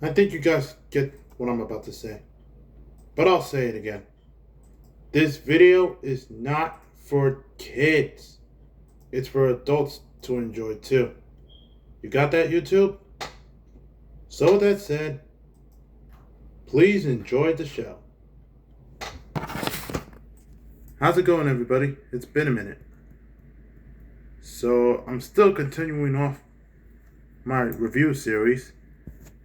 I think you guys get what I'm about to say, but I'll say it again. This video is not for kids. It's for adults to enjoy too. You got that, YouTube? So with that said, please enjoy the show. How's it going, everybody? It's been a minute. So I'm still continuing off my review series,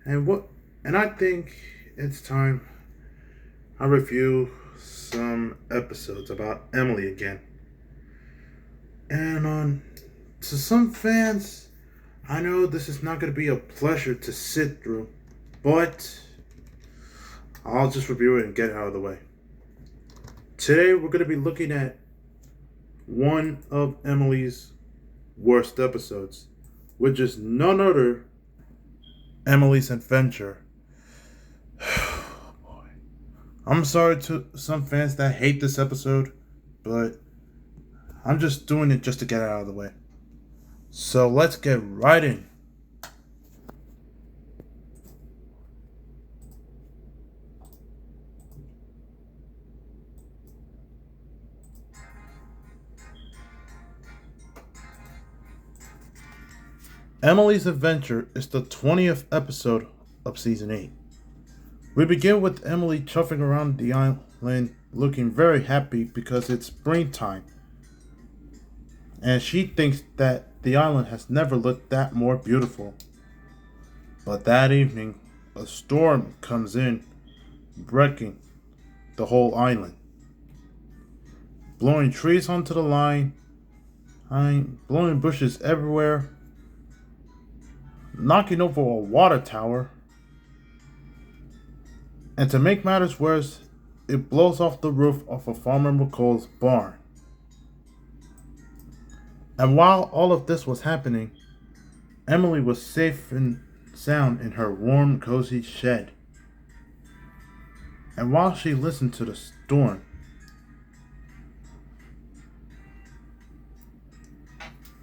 and I think it's time I review some episodes about Emily again. And to some fans, I know this is not going to be a pleasure to sit through, but I'll just review it and get it out of the way. Today we're going to be looking at one of Emily's worst episodes, which is none other Emily's Adventure. Oh boy. I'm sorry to some fans that hate this episode, but I'm just doing it just to get it out of the way. So let's get right in. Emily's Adventure is the 20th episode of Season 8. We begin with Emily chuffing around the island looking very happy because it's springtime. And she thinks that the island has never looked that more beautiful. But that evening, a storm comes in, wrecking the whole island. Blowing trees onto the line, blowing bushes everywhere, knocking over a water tower, and to make matters worse, it blows off the roof of a Farmer McColl's barn. And while all of this was happening, Emily was safe and sound in her warm, cozy shed. And while she listened to the storm,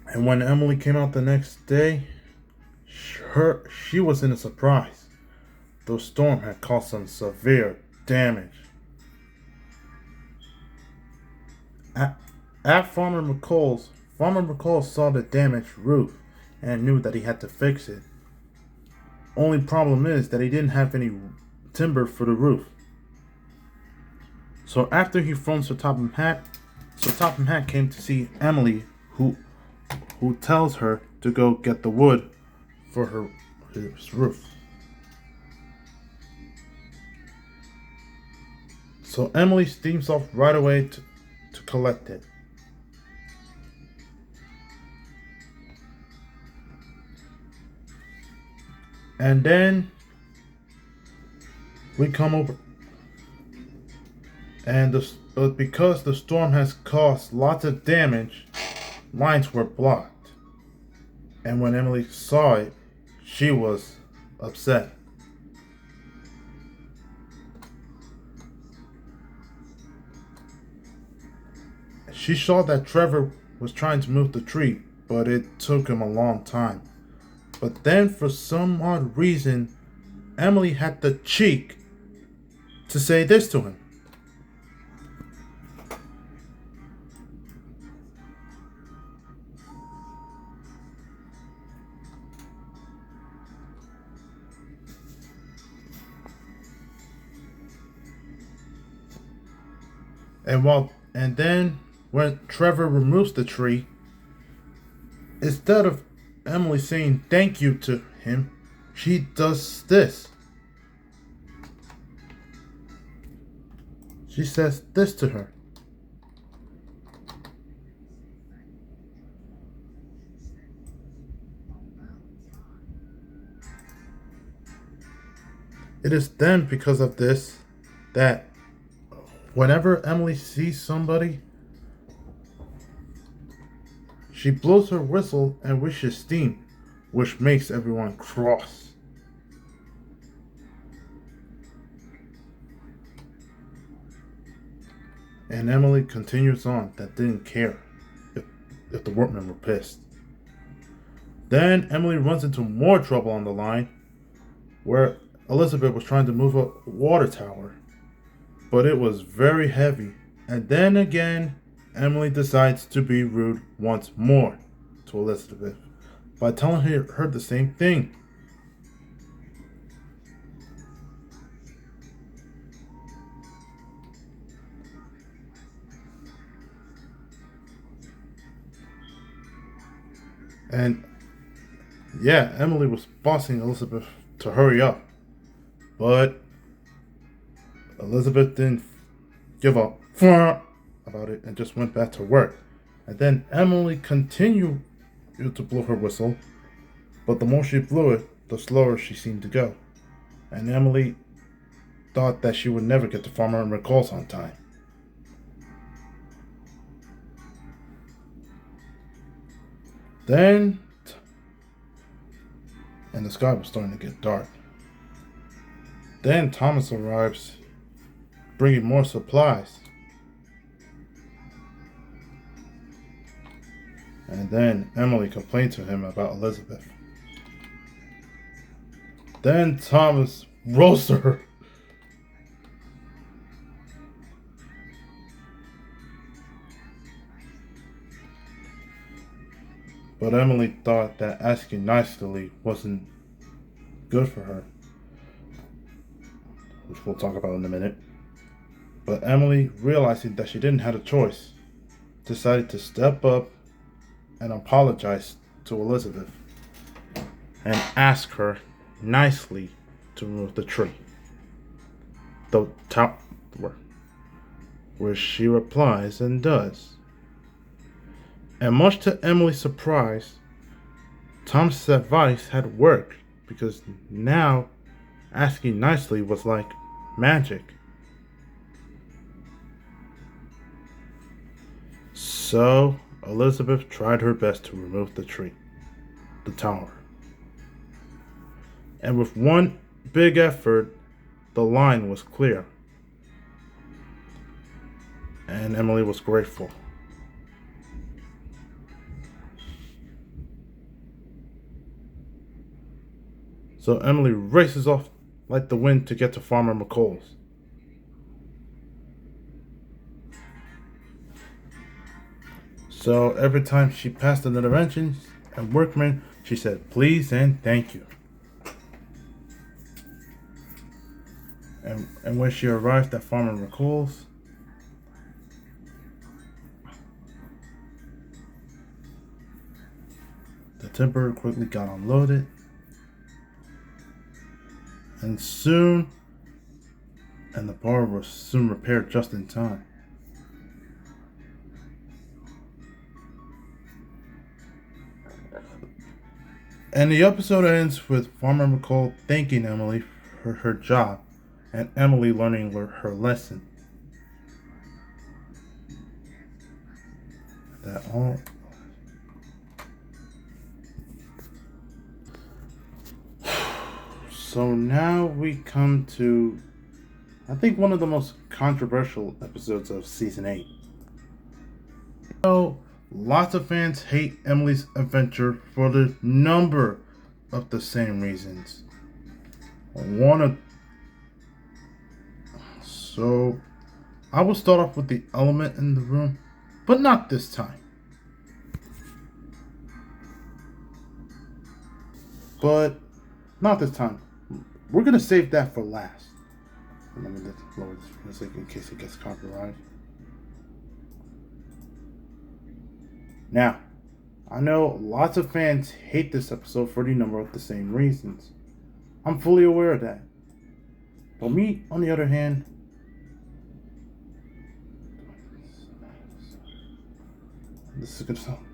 and when Emily came out the next day, she was in a surprise. The storm had caused some severe damage. At Farmer McColl saw the damaged roof and knew that he had to fix it. Only problem is that he didn't have any timber for the roof. So after he phoned Sir Topham Hatt came to see Emily, who tells her to go get the wood for his roof. So Emily steams off right away to collect it. And then we come over, and because the storm has caused lots of damage, lines were blocked. And when Emily saw it, she was upset. She saw that Trevor was trying to move the tree, but it took him a long time. But then, for some odd reason, Emily had the cheek to say this to him. And then when Trevor removes the tree, instead of Emily saying thank you to him, she does this. She says this to her. It is then because of this that whenever Emily sees somebody, she blows her whistle and wishes steam, which makes everyone cross. And Emily continues on that didn't care if the workmen were pissed. Then Emily runs into more trouble on the line, where Elizabeth was trying to move a water tower, but it was very heavy. And then again, Emily decides to be rude once more to Elizabeth by telling her the same thing. And yeah, Emily was bossing Elizabeth to hurry up. But Elizabeth didn't give up about it and just went back to work. And then Emily continued to blow her whistle, but the more she blew it, the slower she seemed to go. And Emily thought that she would never get to Farmer McColl's on time. Then, and the sky was starting to get dark. Then Thomas arrives, bringing more supplies. And then Emily complained to him about Elizabeth. Then Thomas roasts her. But Emily thought that asking nicely wasn't good for her, which we'll talk about in a minute. But Emily, realizing that she didn't have a choice, decided to step up and apologize to Elizabeth and ask her nicely to remove the tree. The top where she replies and does. And much to Emily's surprise, Thomas' advice had worked because now asking nicely was like magic. So Elizabeth tried her best to remove the tree, the tower. And with one big effort, the line was clear. And Emily was grateful. So Emily races off like the wind to get to Farmer McColl's. So every time she passed another engine and workman, she said please and thank you. And when she arrived at Farmer McColl's, the timber quickly got unloaded. And the bar was soon repaired just in time. And the episode ends with Farmer McColl thanking Emily for her job and Emily learning her lesson. That all. So now we come to, I think, one of the most controversial episodes of season 8. So, lots of fans hate Emily's adventure for the number of the same reasons. So, I will start off with the element in the room, but not this time. We're going to save that for last. Let me lower this music in case it gets copyrighted. Now, I know lots of fans hate this episode for the number of the same reasons. I'm fully aware of that. But me, on the other hand, this is a good song.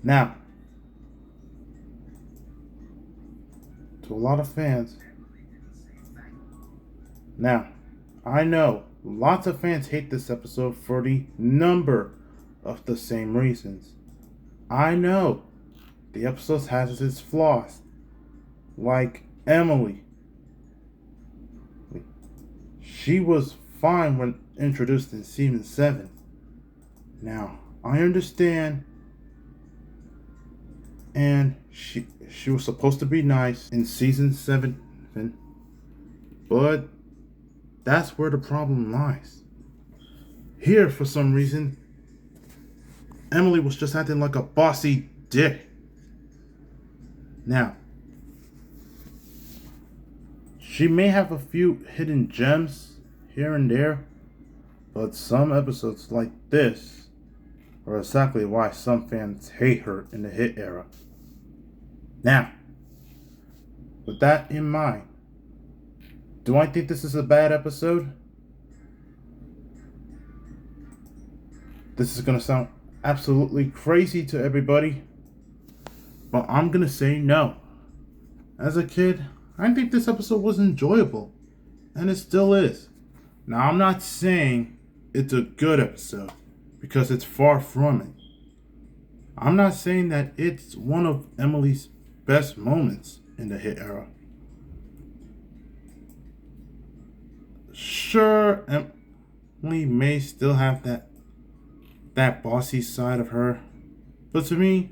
Now, to a lot of fans, I know lots of fans hate this episode for the number of the same reasons. I know the episode has its flaws, like Emily. She was fine when introduced in season 7. Now, I understand and she was supposed to be nice in season 7, but that's where the problem lies. Here, for some reason, Emily was just acting like a bossy dick. Now, she may have a few hidden gems here and there, but some episodes like this are exactly why some fans hate her in the hit era. Now, with that in mind, do I think this is a bad episode? This is going to sound absolutely crazy to everybody, but I'm going to say no. As a kid, I think this episode was enjoyable, and it still is. Now, I'm not saying it's a good episode, because it's far from it. I'm not saying that it's one of Emily's best moments in the hit era. Sure, Emily may still have that bossy side of her, but to me,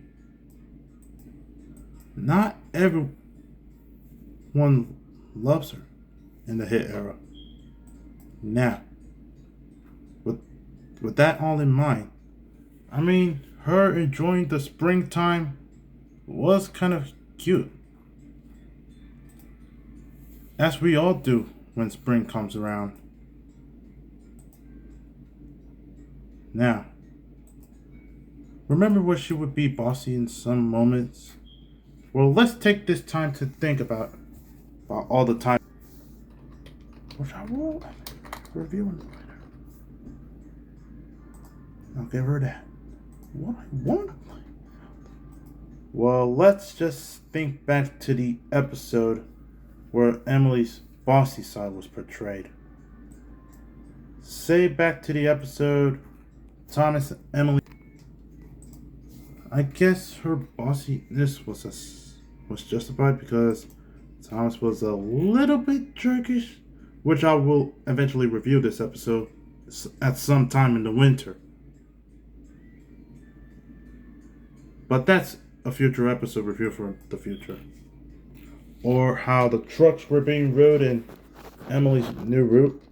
not everyone loves her in the hit era. Now, with that all in mind, I mean, her enjoying the springtime was kind of cute, as we all do when spring comes around. Now, remember what she would be bossy in some moments? Well, let's take this time to think about all the time, which I will review in later. I'll give her that. What I want to play. Well, let's just think back to the episode where Emily's bossy side was portrayed. Say back to the episode Thomas and Emily. I guess her bossiness was justified because Thomas was a little bit jerkish, which I will eventually review this episode at some time in the winter. But that's a future episode review for the future. Or how the trucks were being rode in Emily's new route.